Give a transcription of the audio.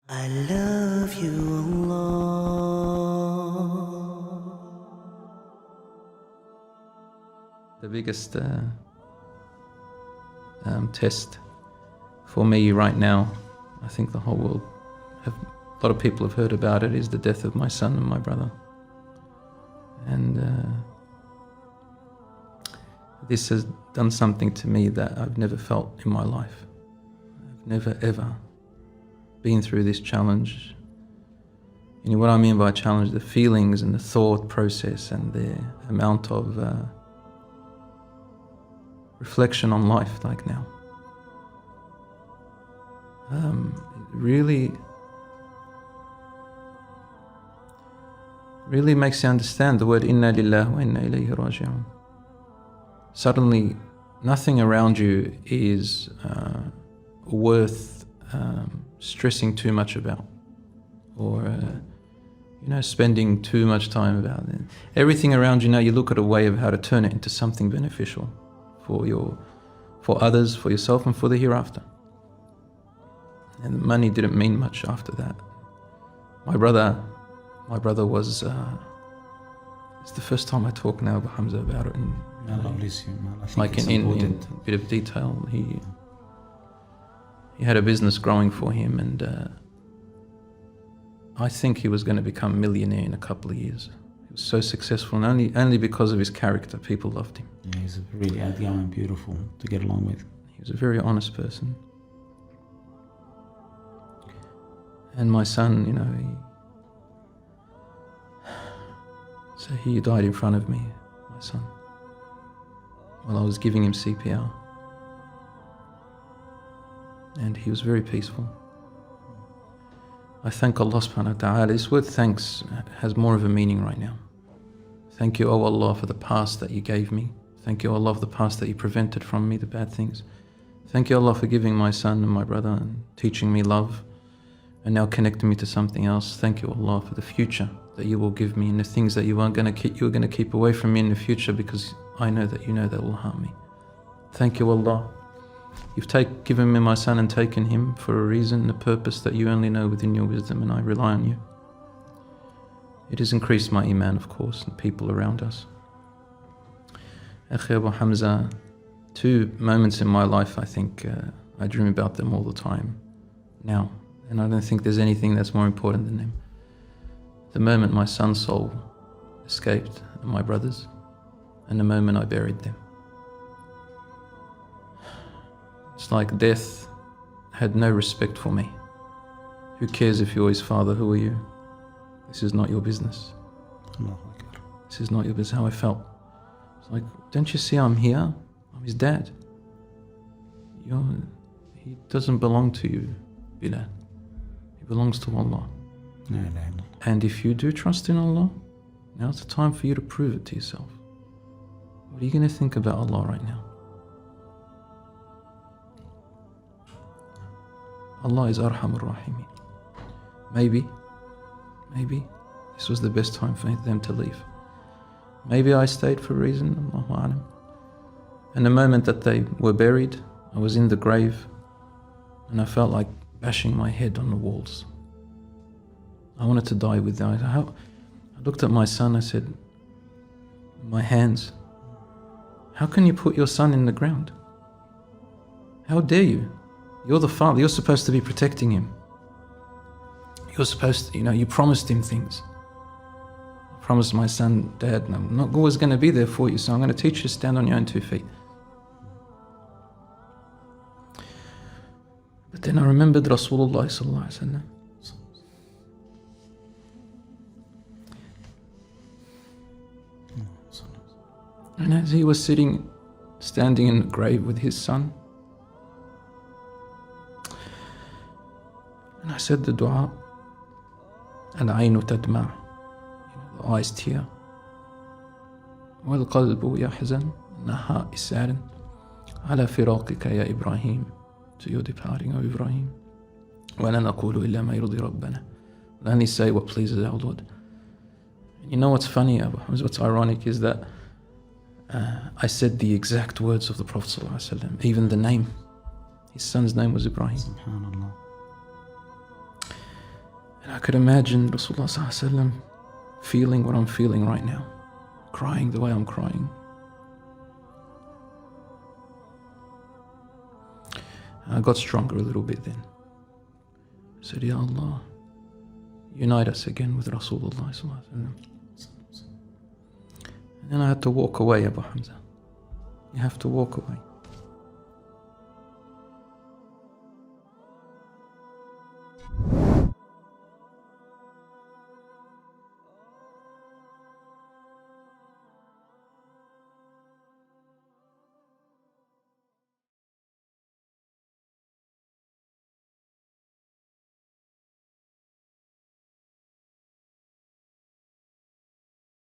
I love you, Allah. The biggest test for me right now, I think the whole world, a lot of people have heard about it, is the death of my son and my brother. And this has done something to me that I've never felt in my life. I've never ever been through this challenge. You know what I mean by challenge? The feelings and the thought process and the amount of reflection on life like now. It really makes you understand the word inna lillahi wa inna ilayhi raji'un. Suddenly nothing around you is worth stressing too much about, or spending too much time about it. Everything around you now, you look at a way of how to turn it into something beneficial for others, for yourself, and for the hereafter. And money didn't mean much after that. My brother was, it's the first time I talk now about Hamza about it, and Allah bless you, man. I think like it's in important. a bit of detail. He had a business growing for him, and I think he was going to become a millionaire in a couple of years. He was so successful, and only because of his character, people loved him. Yeah, he's really outgoing and beautiful to get along with. He was a very honest person. And my son, so he died in front of me, my son, while I was giving him CPR. And he was very peaceful. I thank Allah subhanahu wa ta'ala. This word thanks has more of a meaning right now. Thank you, O Allah, for the past that you gave me. Thank you, Allah, for the past that you prevented from me, the bad things. Thank you, Allah, for giving my son and my brother and teaching me love, and now connecting me to something else. Thank you, Allah, for the future that you will give me, and the things that you are going to keep away from me in the future, because I know that you know that will harm me. Thank you, Allah. You've given me my son and taken him for a reason, a purpose that you only know within your wisdom, and I rely on you. It has increased my iman, of course, and people around us. Akhi Abu Hamza, two moments in my life, I think, I dream about them all the time now, and I don't think there's anything that's more important than them. The moment my son's soul escaped, and my brother's, and the moment I buried them. It's like death had no respect for me. Who cares if you're his father? Who are you? This is not your business. This is not your business. How I felt. It's like, don't you see I'm here? I'm his dad. He doesn't belong to you, Bilal. He belongs to Allah. No. And if you do trust in Allah, now's the time for you to prove it to yourself. What are you going to think about Allah right now? Allah is Arhamur Rahimin. Maybe this was the best time for them to leave. Maybe I stayed for a reason, Allahu A'lam. And the moment that they were buried, I was in the grave, and I felt like bashing my head on the walls. I wanted to die with them. I looked at my son, I said, my hands, how can you put your son in the ground? How dare you? You're the father, you're supposed to be protecting him. You're supposed to, you promised him things. I promised my son, Dad, I'm not always going to be there for you, so I'm going to teach you to stand on your own 2 feet. But then I remembered Rasulullah sallallahu alaihi wasallam. And as he was standing in the grave with his son, and I said the dua, al-aynu tadma', the eyes tear, wal-qalbu yahzan, and the heart is saddened, ala firaqika ya Ibrahim, to your departing, O Ibrahim, wa la naqulu illa ma yurdi rabbana, we'll only say what pleases our Lord. And you know what's funny, what's ironic is that I said the exact words of the Prophet ﷺ, even the name. His son's name was Ibrahim. SubhanAllah. And I could imagine Rasulullah sallallahu alaihi wasallam feeling what I'm feeling right now, crying the way I'm crying. And I got stronger a little bit then. I said, Ya Allah, unite us again with Rasulullah sallallahu alaihi wasallam. And then I had to walk away, Abu Hamza. You have to walk away.